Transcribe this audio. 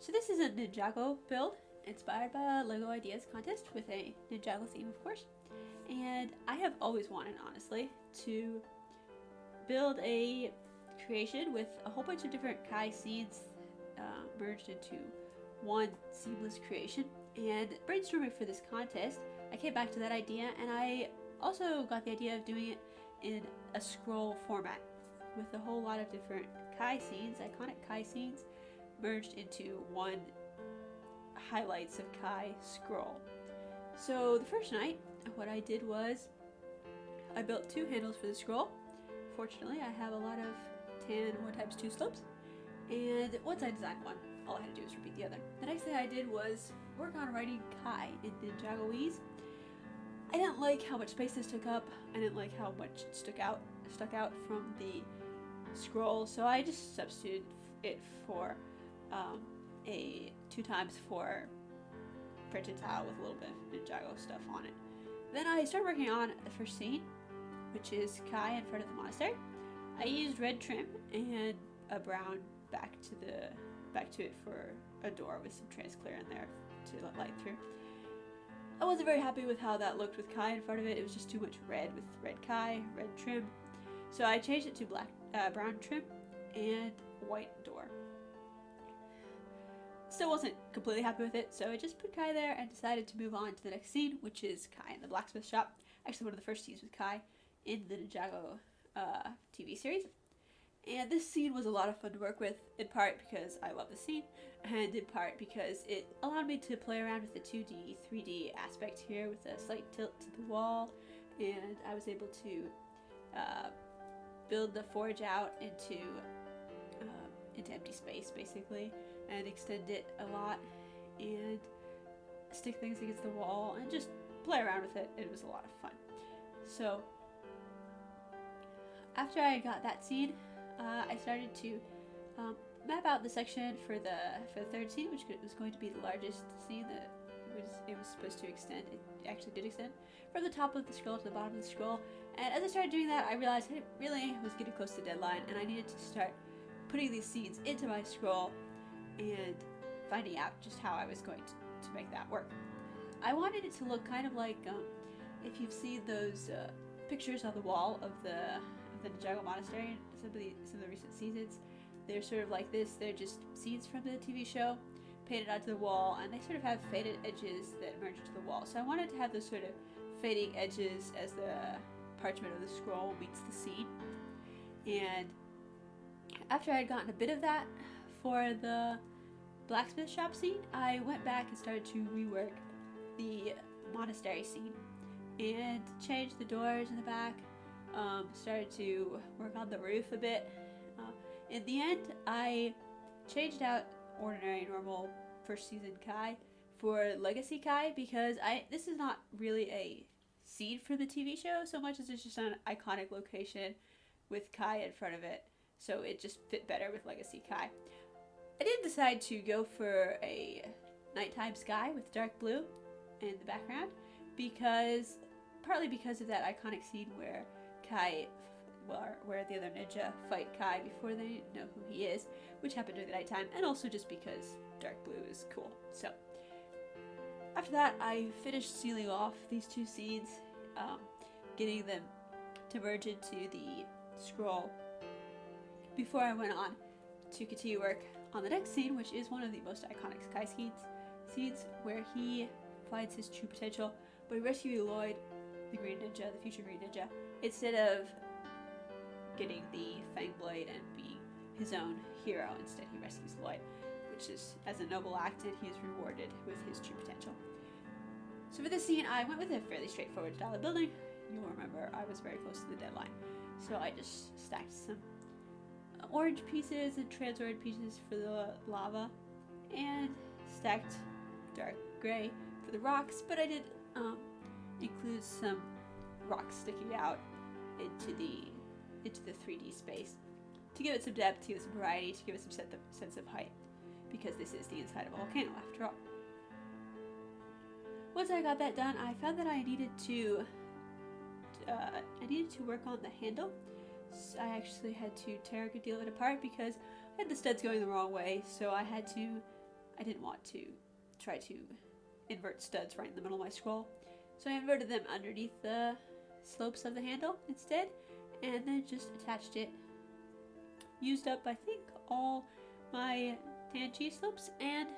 So this is a Ninjago build inspired by a LEGO Ideas contest with a Ninjago theme, of course. And I have always wanted, honestly, to build a creation with a whole bunch of different Kai seeds merged into one seamless creation. And brainstorming for this contest, I came back to that idea, and I also got the idea of doing it in a scroll format with a whole lot of different Kai scenes, iconic Kai scenes, merged into one highlights of Kai scroll. So the first night, what I did was I built two handles for the scroll. Fortunately, I have a lot of tan 1x2 slopes, and once I designed one, all I had to do was repeat the other. The next thing I did was work on writing Kai in Ninjagoese. I didn't like how much space this took up. I didn't like how much it stuck out from the scroll, so I just substituted it for a 2x4 printed tile with a little bit of Ninjago stuff on it. Then I started working on the first scene, which is Kai in front of the monastery. I used red trim and a brown back to it for a door with some transclear in there to let light through. I wasn't very happy with how that looked with Kai in front of it. It was just too much red with red Kai, red trim. So I changed it to brown trim and white door. Still wasn't completely happy with it, so I just put Kai there and decided to move on to the next scene, which is Kai in the blacksmith shop. Actually, one of the first scenes with Kai in the Ninjago TV series. And this scene was a lot of fun to work with, in part because I love the scene, and in part because it allowed me to play around with the 2D, 3D aspect here with a slight tilt to the wall, and I was able to build the forge out into empty space, basically, and extend it a lot, and stick things against the wall, and just play around with it. It was a lot of fun. So, after I got that scene, I started to map out the section for the third scene, which was going to be the largest scene that it was supposed to extend. It actually did extend from the top of the scroll to the bottom of the scroll. And as I started doing that, I realized I really was getting close to the deadline, and I needed to start putting these scenes into my scroll and finding out just how I was going to make that work. I wanted it to look kind of like if you've seen those pictures on the wall of the Ninjago monastery in some of the recent seasons. They're sort of like this. They're just scenes from the TV show painted onto the wall, and they sort of have faded edges that merge into the wall. So I wanted to have those sort of fading edges as the parchment of the scroll meets the scene. And after I had gotten a bit of that for the blacksmith shop scene, I went back and started to rework the monastery scene and changed the doors in the back. Started to work on the roof a bit. In the end, I changed out ordinary, normal first season Kai for Legacy Kai because this is not really a scene for the TV show so much as it's just an iconic location with Kai in front of it, so it just fit better with Legacy Kai. I did decide to go for a nighttime sky with dark blue in the background partly because of that iconic scene where the other ninja fight Kai before they know who he is, which happened during the nighttime, and also just because dark blue is cool. So after that, I finished sealing off these two scenes, getting them to merge into the scroll before I went on to continue work on the next scene, which is one of the most iconic Kai scenes where he finds his true potential by rescuing Lloyd, the Green Ninja, the future Green Ninja, instead of getting the fang blade and being his own hero. Instead, he rescues Lloyd, which is as a noble act, and he is rewarded with his true potential. So for this scene, I went with a fairly straightforward style of building. You'll remember I was very close to the deadline, so I just stacked some orange pieces and trans-orange pieces for the lava, and stacked dark gray for the rocks, but I did include some rocks sticking out into the 3D space to give it some depth, to give it some variety, to give it some sense of height, because this is the inside of a volcano after all. Once I got that done, I found that I needed to work on the handle. So I actually had to tear a good deal of it apart because I had the studs going the wrong way, so I had to I didn't want to try to invert studs right in the middle of my scroll. So I inverted them underneath the slopes of the handle instead, and then just attached it. Used up, I think, all my tan cheese slopes, and